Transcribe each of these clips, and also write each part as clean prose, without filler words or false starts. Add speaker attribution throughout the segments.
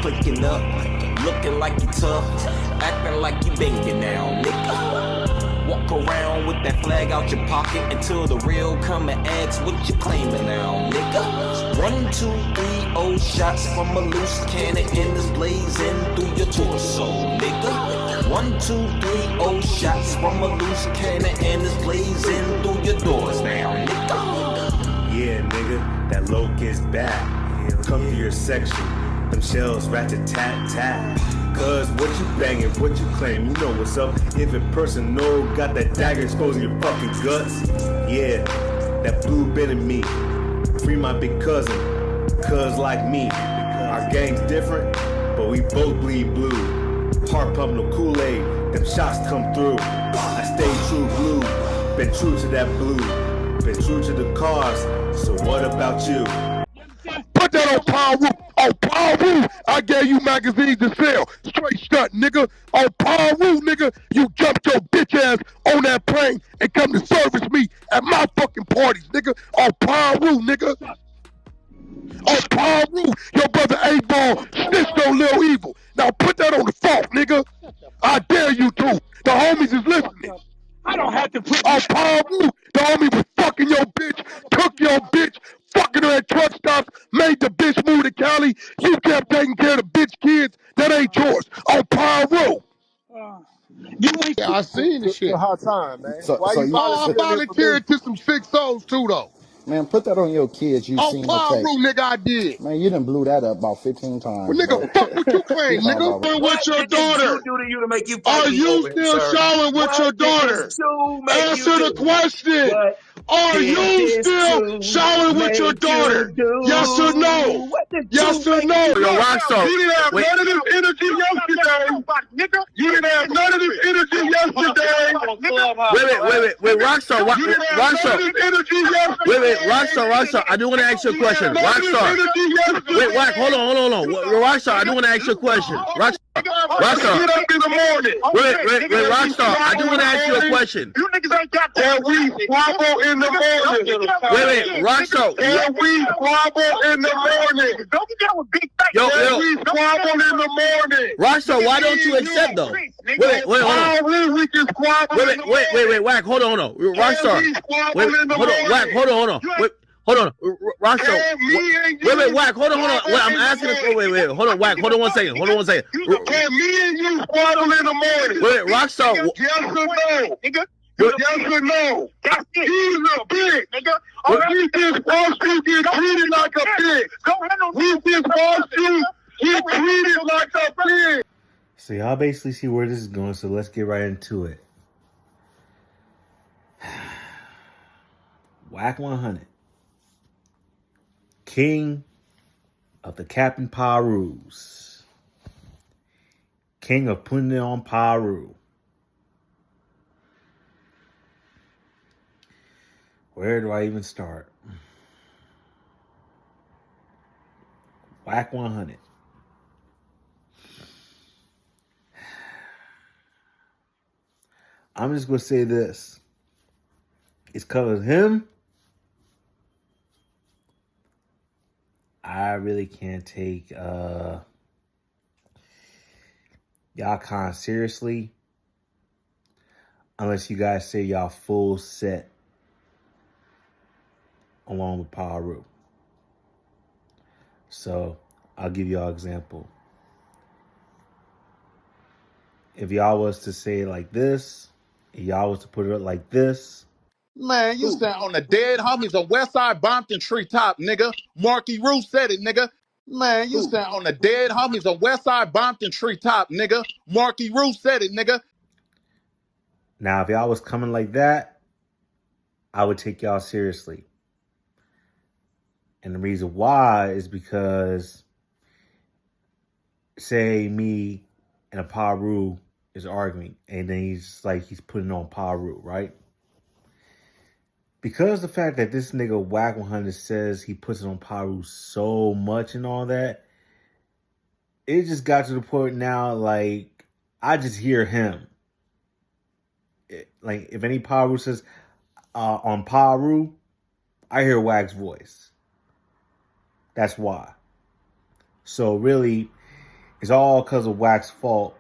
Speaker 1: clicking up, looking like you tough, acting like you banging now, nigga. Walk around with that flag out your pocket until the real come and ask what you claiming now, nigga. 1, 2, 3, oh shots from a loose cannon and it's blazing through your torso, nigga. 1, 2, 3, oh shots from a loose cannon and it's blazing through your doors now, nigga.
Speaker 2: Yeah, nigga, that locust back. Come through your section, them shells rat-a-tat-tat. Cause what you banging, what you claim, you know what's up. If a person know, got that dagger exposing your fucking guts. Yeah, that blue bit in me. Free my big cousin, cuz like me. Our gang's different, but we both bleed blue. Heart pump no Kool-Aid, them shots come through. I stay true blue, been true to that blue. Been true to the cause, so what about you?
Speaker 3: Put that on Power Roof. On Power Roof, I gave you magazines to sell. Straight stunt, nigga. On Power Roof, nigga, you jumped your bitch ass on that plane and come to service me at my fucking parties, nigga. On Power Roof, nigga. On Power Roof, your brother A-Ball snitched on Lil Evil. Now put that on the fault, nigga. I dare you to. The homies is listening.
Speaker 4: I don't have to put
Speaker 3: On Power Roof, the homie was fucking your bitch, took your bitch, fucking her at truck stops, made the bitch move to Cali. You kept taking care of the bitch kids. That ain't yours. On Power Roof.
Speaker 4: Yeah,
Speaker 3: I seen the shit.
Speaker 5: It's a hard time, man.
Speaker 6: So,
Speaker 5: Why
Speaker 6: so
Speaker 5: you
Speaker 6: you,
Speaker 3: Oh, I
Speaker 5: volunteering
Speaker 3: volunteered to some sick souls too, though.
Speaker 6: man, put that on your kids. You
Speaker 3: On
Speaker 6: seen the
Speaker 3: Power
Speaker 6: text,
Speaker 3: Roof, nigga, I did.
Speaker 6: man. You done blew that up about 15
Speaker 3: Well,
Speaker 6: times,
Speaker 3: nigga,
Speaker 6: bro.
Speaker 3: fuck what you claim,
Speaker 6: Talking
Speaker 3: nigga.
Speaker 6: about
Speaker 1: What
Speaker 3: With your
Speaker 1: did this
Speaker 3: daughter.
Speaker 1: shoe do to you to make you
Speaker 3: Are
Speaker 1: fight me
Speaker 3: you
Speaker 1: over it,
Speaker 3: still
Speaker 1: sir?
Speaker 3: showering with your
Speaker 1: What did this
Speaker 3: daughter?
Speaker 1: shoe make
Speaker 3: Answer
Speaker 1: you
Speaker 3: the
Speaker 1: do?
Speaker 3: question.
Speaker 1: What
Speaker 3: Are
Speaker 1: did
Speaker 3: you
Speaker 1: this
Speaker 3: still
Speaker 1: shoe
Speaker 3: showering with your
Speaker 1: make
Speaker 3: daughter?
Speaker 1: you do?
Speaker 3: Yes or no?
Speaker 1: What did
Speaker 3: Yes
Speaker 1: shoe
Speaker 3: or
Speaker 1: make
Speaker 3: no?
Speaker 1: you do?
Speaker 3: Yo, Rockstar.
Speaker 4: You didn't have
Speaker 3: Wait.
Speaker 4: none of this energy yesterday. You didn't have none of this energy yesterday.
Speaker 7: Wait, Rockstar,
Speaker 4: You didn't have none
Speaker 7: Rockstar.
Speaker 4: of this energy yesterday.
Speaker 7: Wait, Rockstar. I do want to ask you a question. Rockstar. Wait, hold on. Rockstar, I do want to ask you a question. Rockstar.
Speaker 4: Get up in the morning.
Speaker 7: Wait, Rockstar, I do want to ask you a question.
Speaker 4: You niggas ain't got that. And we squabble in the morning.
Speaker 7: Wait, Rockstar.
Speaker 4: And we squabble in the morning. Don't get down with big things.
Speaker 7: Yo,
Speaker 4: We squabble in the morning.
Speaker 7: Rockstar, why don't you accept though? Wait, hold on.
Speaker 4: We can squabble in the morning.
Speaker 7: Wait, Wack, hold on. Rockstar. Wait, hold on, Wack, hold on. Wait, hold on, Rockstar. Wait, Wack, hold on. Wait, I'm asking. Wait, hold on, Wack, hold on one second.
Speaker 4: Can me and you squabble in the morning?
Speaker 7: Wait, Rockstar.
Speaker 4: Yes or no? Nigga. Yes or no? That's it. He's a pig, nigga. We just watched you get treated like a pig. We just watched you get treated like a pig.
Speaker 2: So y'all basically see where this is going, so let's get right into it. Whack 100. King of the Captain Parus. King of putting it on Paru. Where do I even start? Whack 100. I'm just going to say this. It's covers him. I really can't take y'all kind of seriously unless you guys say y'all full set along with Paru. So I'll give y'all an example. If y'all was to say it like this, if y'all was to put it like this.
Speaker 8: Man, you stand on the dead homies on Westside Bompton Treetop, nigga. Marky Roo said it, nigga. Man, you stand on the dead homies on Westside Bompton Treetop, nigga. Marky Roo said it, nigga.
Speaker 2: Now, if y'all was coming like that, I would take y'all seriously. And the reason why is because, say me and a Paru is arguing, and then he's putting on Paru, right? Because the fact that this nigga Whack 100 says he puts it on Paru so much and all that, it just got to the point now, like, I just hear him. Like, if any Paru says on Paru, I hear Whack's voice. That's why. So really, it's all because of Wack's fault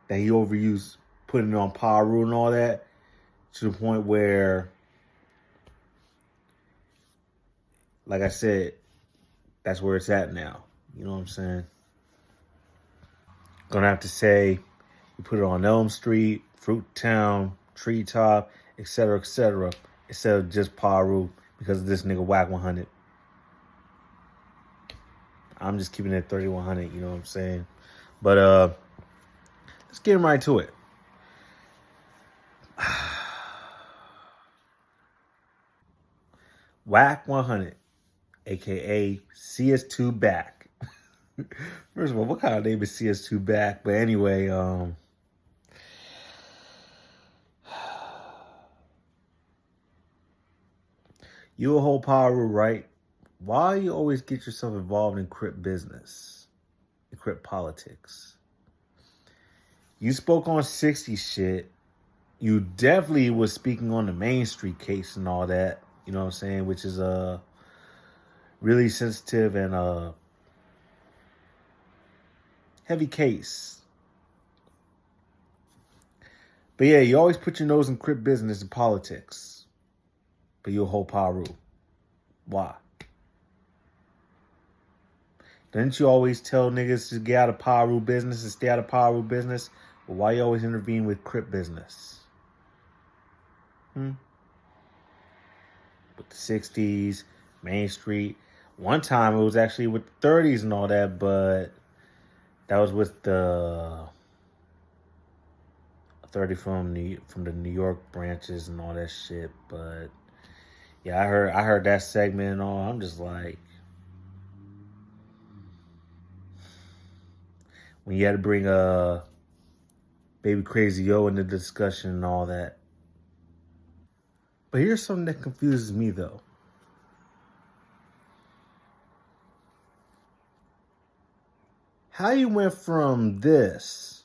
Speaker 2: that he overused putting it on Paru and all that, to the point where, like I said, that's where it's at now. You know what I'm saying? Gonna have to say you put it on Elm Street, Fruit Town, Treetop, etc., instead of just Paru because of this nigga Wack 100. I'm just keeping it 3100, you know what I'm saying? But let's get right to it. Wack 100, aka CS2 Back. First of all, what kind of name is CS2 Back? But anyway, you a whole Paru, right? Why you always get yourself involved in Crip business, in Crip politics? You spoke on 60 shit. You definitely was speaking on the Main Street case and all that, you know what I'm saying, which is really sensitive and heavy case. But yeah, you always put your nose in Crip business and politics. But you'll hold Paru. Why? Didn't you always tell niggas to get out of Paru business and stay out of Paru business? But why you always intervene with Crip business? With the 60s, Main Street. One time it was actually with the 30s and all that, but that was with the 30 from the New York branches and all that shit. But yeah, I heard that segment and all. I'm just like, when you had to bring Baby Crazy Yo into the discussion and all that. But here's something that confuses me though. How you went from this?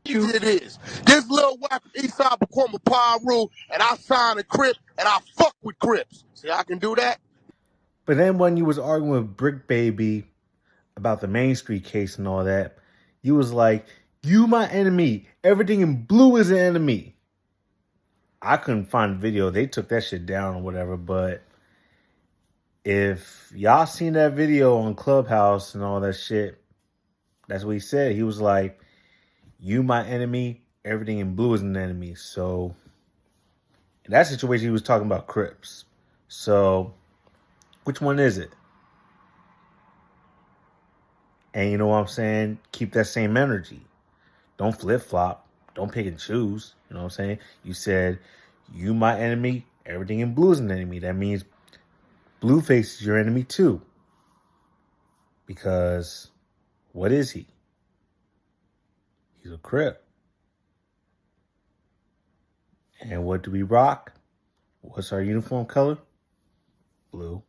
Speaker 3: You hear this? This little Wack from Eastside become a Paru, and I signed a Crip, and I fuck with Crips. See, I can do that.
Speaker 2: But then when you was arguing with Brick Baby about the Main Street case and all that, you was like, you my enemy. Everything in blue is an enemy. I couldn't find the video. They took that shit down or whatever. But if y'all seen that video on Clubhouse and all that shit, that's what he said. He was like, you my enemy. Everything in blue is an enemy. So in that situation, he was talking about Crips. So which one is it? And you know what I'm saying? Keep that same energy. Don't flip-flop. Don't pick and choose. You know what I'm saying? You said, you my enemy. Everything in blue is an enemy. That means Blueface is your enemy too. Because what is he? He's a Crip. And what do we rock? What's our uniform color? Blue.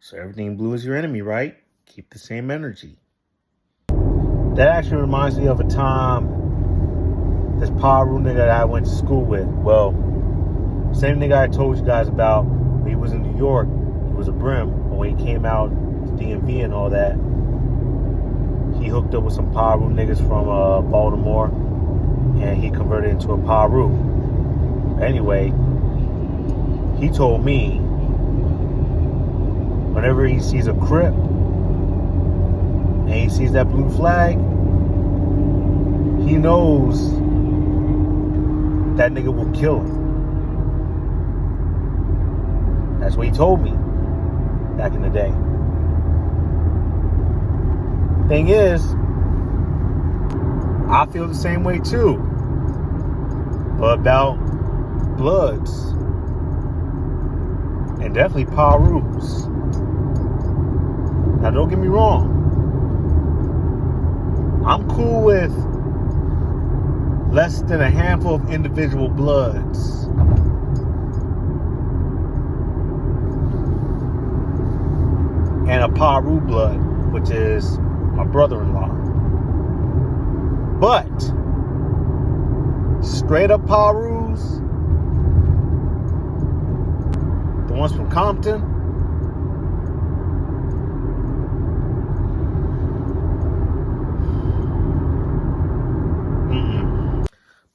Speaker 2: So everything in blue is your enemy, right? Keep the same energy. That actually reminds me of a time this Paru nigga that I went to school with. Well, same nigga I told you guys about when he was in New York. He was a brim. But when he came out to DMV and all that, he hooked up with some Paru niggas from Baltimore, and he converted into a Paru. Anyway, he told me whenever he sees a Crip and he sees that blue flag, he knows that nigga will kill him. That's what he told me back in the day. Thing is, I feel the same way too. But about Bloods. And definitely Parus. Now don't get me wrong. I'm cool with less than a handful of individual Bloods. And a Paru blood, which is my brother-in-law. But straight up Parus, the ones from Compton,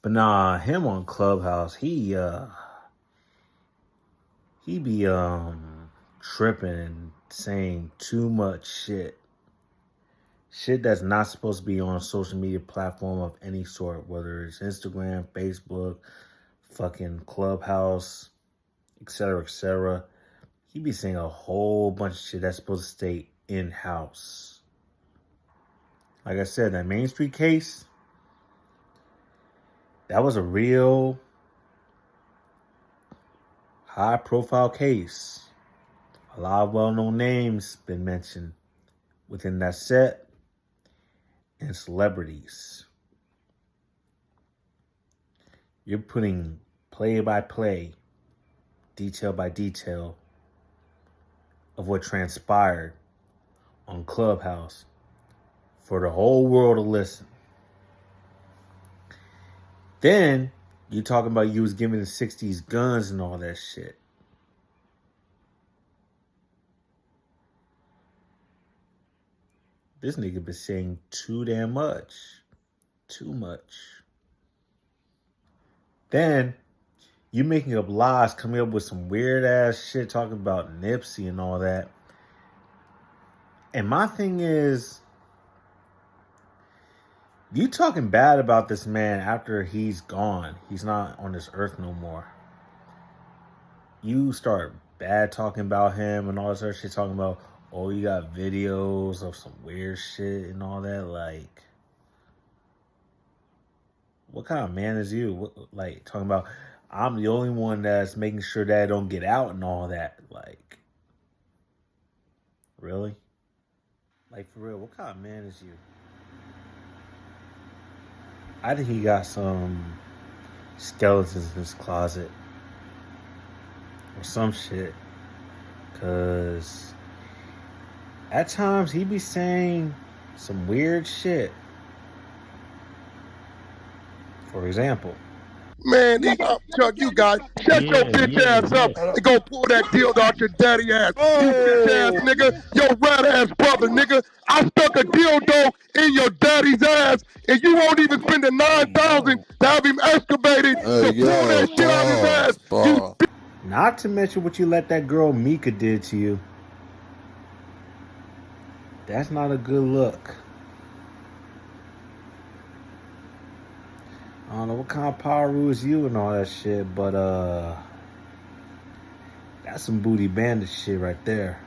Speaker 7: But nah, him on Clubhouse, he be tripping and saying too much shit. Shit that's not supposed to be on a social media platform of any sort, whether it's Instagram, Facebook, fucking Clubhouse, etc., etc. He be saying a whole bunch of shit that's supposed to stay in-house. Like I said, that Main Street case, that was a real high-profile case. A lot of well-known names been mentioned within that set, and celebrities. You're putting play-by-play, detail by detail of what transpired on Clubhouse for the whole world to listen. Then you talking about you was giving the 60s guns and all that shit. This nigga been saying too damn much. Too much. Then you making up lies, coming up with some weird ass shit, talking about Nipsey and all that. And my thing is, you talking bad about this man after he's gone. He's not on this earth no more. You start bad talking about him and all this other shit, talking about, oh, you got videos of some weird shit and all that. Like, what kind of man is you? What, like, talking about, I'm the only one that's making sure that I don't get out and all that. Like, really? Like, for real, what kind of man is you? I think he got some skeletons in his closet or some shit. Because at times he be saying some weird shit. For example,
Speaker 3: Man, Chuck, you guys, shut your bitch ass up and go pull that dildo out your daddy ass. You bitch ass nigga, your rat ass brother nigga. I stuck a dildo in your daddy's ass and you won't even spend the $9,000 to have him excavated to pull that shit out his ass.
Speaker 7: Not to mention what you let that girl Mika did to you. That's not a good look. I don't know what kind of power is you and all that shit, but that's some booty bandit shit right there.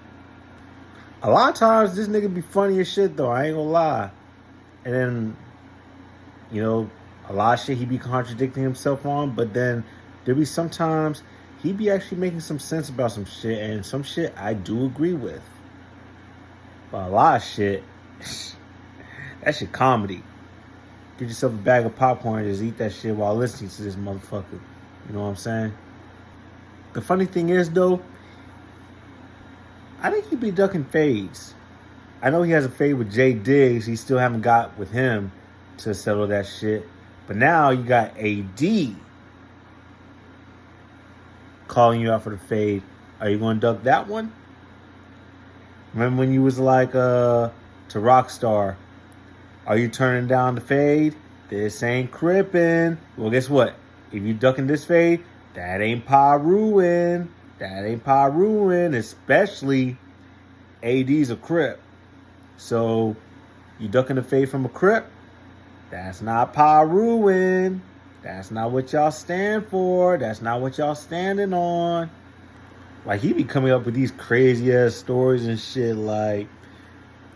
Speaker 7: A lot of times this nigga be funny as shit though, I ain't gonna lie. And then, you know, a lot of shit he be contradicting himself on, but then there be sometimes he be actually making some sense about some shit, and some shit I do agree with. But a lot of shit, that shit comedy. Get yourself a bag of popcorn and just eat that shit while listening to this motherfucker. You know what I'm saying? The funny thing is, though, I think he be ducking fades. I know he has a fade with Jay Diggs. He still haven't got with him to settle that shit. But now you got AD calling you out for the fade. Are you going to duck that one? Remember when you was like to Rockstar, are you turning down the fade? This ain't crippin'. Well, guess what? If you ducking this fade, that ain't Pyruin. That ain't Pyruin, especially AD's a crip. So you ducking the fade from a crip? That's not Pyruin. That's not what y'all stand for. That's not what y'all standing on. Like, he be coming up with these crazy ass stories and shit. Like,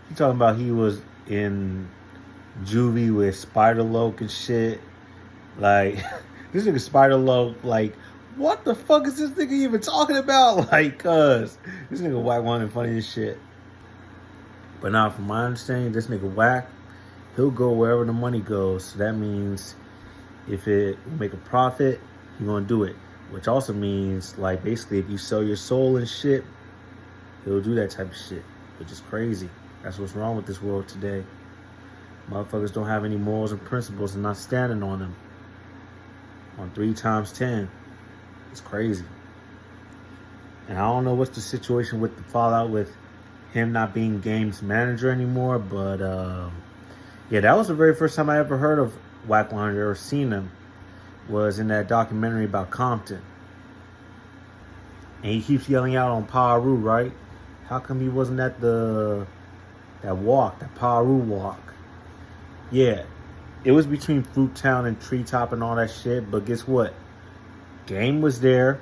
Speaker 7: he talking about he was in juvie with Spider Loke and shit. Like, this nigga Spider Loke, like, what the fuck is this nigga even talking about? Like, cuz this nigga Whack one and funny as shit. But now, from my understanding, this nigga Whack, he'll go wherever the money goes. So that means if it will make a profit, he gonna do it. Which also means, like, basically, if you sell your soul and shit, he'll do that type of shit, which is crazy. That's what's wrong with this world today. Motherfuckers don't have any morals and principles and not standing on them. On 3 times 10. It's crazy. And I don't know what's the situation with the fallout with him not being Game's manager anymore, but yeah, that was the very first time I ever heard of Whack 100 or seen him. was in that documentary about Compton. And he keeps yelling out on Paru, right? How come he wasn't at that Paru walk? Yeah, it was between Fruittown and Treetop and all that shit, but guess what? Game was there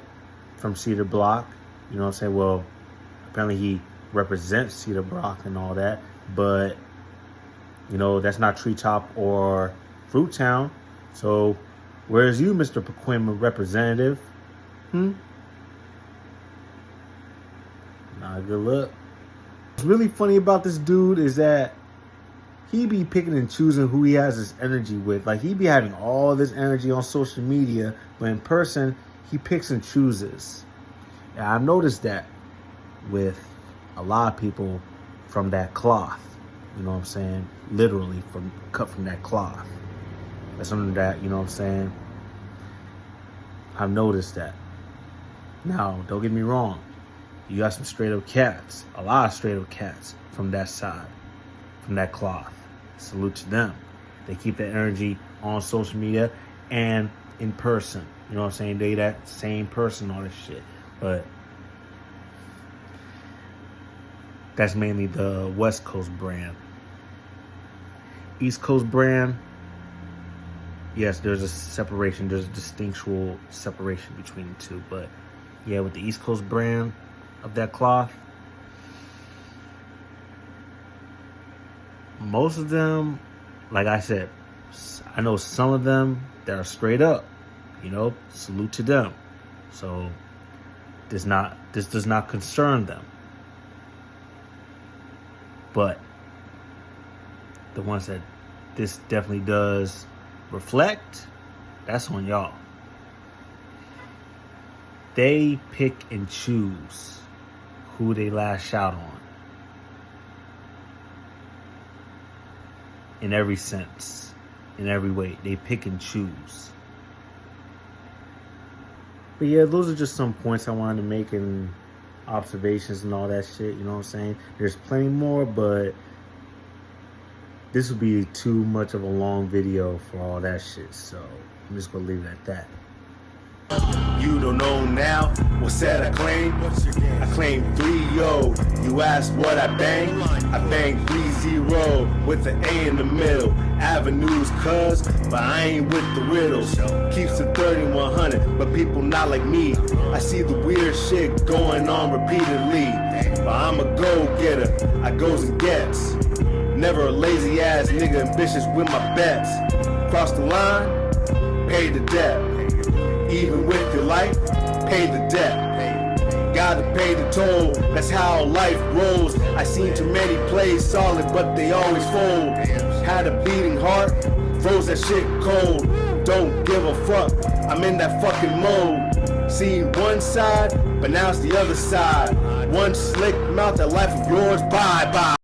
Speaker 7: from Cedar Block. You know what I'm saying? Well, apparently he represents Cedar Block and all that, but, you know, that's not Treetop or Fruittown. So, where's you, Mr. Pacoima representative? Not a good look. What's really funny about this dude is that he be picking and choosing who he has his energy with. Like, he be having all this energy on social media, but in person, he picks and chooses. And I've noticed that with a lot of people from that cloth. You know what I'm saying? Literally cut from that cloth. That's something that, you know what I'm saying? I've noticed that. Now, don't get me wrong. You got some straight up cats. A lot of straight up cats from that side. From that cloth. Salute to them. They keep that energy on social media and in person. You know what I'm saying? They that same person, all this shit. But that's mainly the West Coast brand. East Coast brand, yes, there's a separation. There's a distinctual separation between the two. But yeah, with the East Coast brand of that cloth, most of them, like I said, I know some of them that are straight up, you know, salute to them. So this does not concern them. But the ones that this definitely does reflect, that's on y'all. They pick and choose who they lash out on. In every sense, in every way, they pick and choose. But yeah, those are just some points I wanted to make and observations and all that shit, you know what I'm saying? There's plenty more, but this would be too much of a long video for all that shit, so I'm just gonna leave it at that.
Speaker 2: You don't know now what's that I claim? I claim 3-0. You ask what I bang? I bang 3-0 with the A in the middle. Avenues cuz, but I ain't with the riddles. Keeps the 3100, but people not like me. I see the weird shit going on repeatedly. But I'm a go-getter, I goes and gets. Never a lazy ass nigga ambitious with my bets. Cross the line, pay the debt. Even with your life, pay the debt. Gotta pay the toll, that's how life rolls. I seen too many plays solid, but they always fold. Had a beating heart, froze that shit cold. Don't give a fuck, I'm in that fucking mode. Seen one side, but now it's the other side. One slick mouth, that life of yours, bye bye.